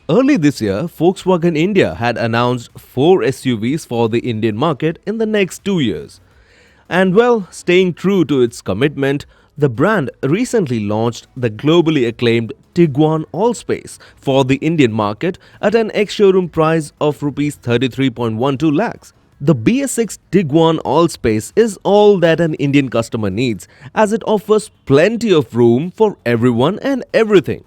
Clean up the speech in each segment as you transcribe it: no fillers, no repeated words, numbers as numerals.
Early this year, Volkswagen India had announced 4 SUVs for the Indian market in the next 2 years. And well, staying true to its commitment, the brand recently launched the globally acclaimed Tiguan Allspace for the Indian market at an ex-showroom price of Rs 33.12 lakhs. The BS6 Tiguan Allspace is all that an Indian customer needs, as it offers plenty of room for everyone and everything.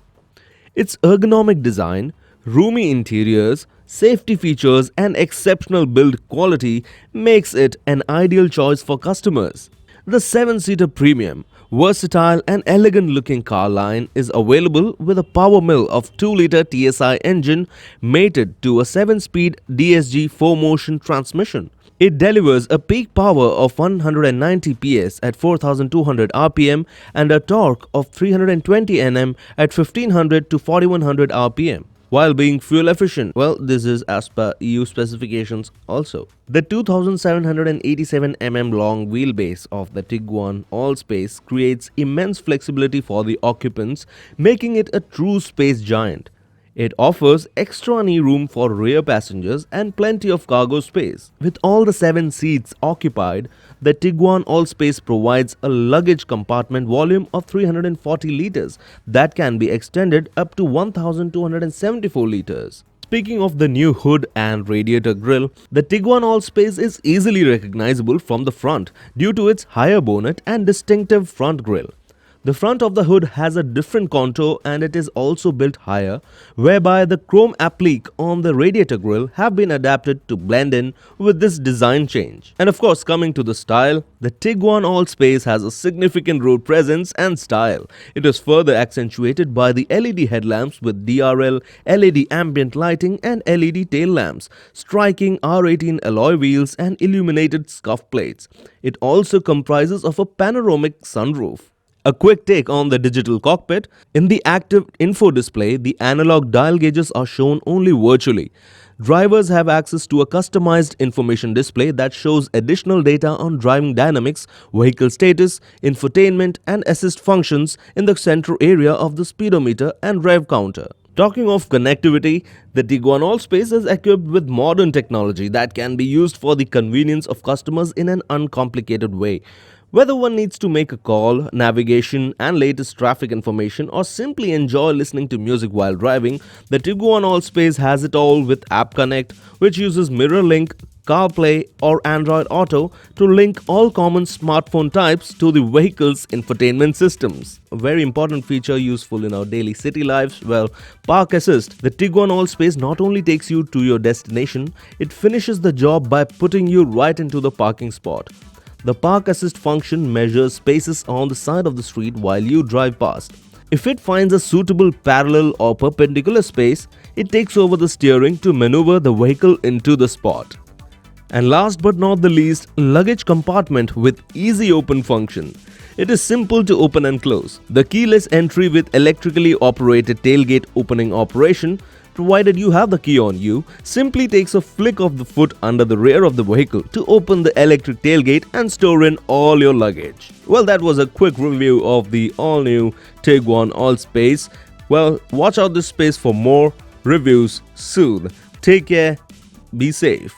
Its ergonomic design, roomy interiors, safety features and exceptional build quality makes it an ideal choice for customers. The 7-seater premium, versatile and elegant looking car line is available with a power mill of 2-liter TSI engine mated to a 7-speed DSG 4-motion transmission. It delivers a peak power of 190 PS at 4200 RPM and a torque of 320 Nm at 1500 to 4100 RPM. While being fuel efficient, well, this is as per EU specifications also. The 2787 mm long wheelbase of the Tiguan Allspace creates immense flexibility for the occupants, making it a true space giant. It offers extra knee room for rear passengers and plenty of cargo space. With all the 7 seats occupied, the Tiguan Allspace provides a luggage compartment volume of 340 liters that can be extended up to 1274 liters. Speaking of the new hood and radiator grille, the Tiguan Allspace is easily recognizable from the front due to its higher bonnet and distinctive front grille. The front of the hood has a different contour and it is also built higher, whereby the chrome applique on the radiator grille have been adapted to blend in with this design change. And of course, coming to the style, the Tiguan Allspace has a significant road presence and style. It is further accentuated by the LED headlamps with DRL, LED ambient lighting and LED tail lamps, striking R18 alloy wheels and illuminated scuff plates. It also comprises of a panoramic sunroof. A quick take on the digital cockpit. In the active info display, the analog dial gauges are shown only virtually. Drivers have access to a customized information display that shows additional data on driving dynamics, vehicle status, infotainment and assist functions in the central area of the speedometer and rev counter. Talking of connectivity, the Tiguan Allspace is equipped with modern technology that can be used for the convenience of customers in an uncomplicated way. Whether one needs to make a call, navigation and latest traffic information or simply enjoy listening to music while driving, the Tiguan Allspace has it all with App Connect, which uses MirrorLink, CarPlay or Android Auto to link all common smartphone types to the vehicle's infotainment systems. A very important feature useful in our daily city lives. Well, Park Assist. The Tiguan Allspace not only takes you to your destination, it finishes the job by putting you right into the parking spot. The Park Assist function measures spaces on the side of the street while you drive past. If it finds a suitable parallel or perpendicular space, it takes over the steering to maneuver the vehicle into the spot. And last but not the least, luggage compartment with easy open function. It is simple to open and close. The keyless entry with electrically operated tailgate opening operation, provided you have the key on you, simply takes a flick of the foot under the rear of the vehicle to open the electric tailgate and store in all your luggage. Well, that was a quick review of the all-new Tiguan Allspace. Well, watch out this space for more reviews soon. Take care, be safe.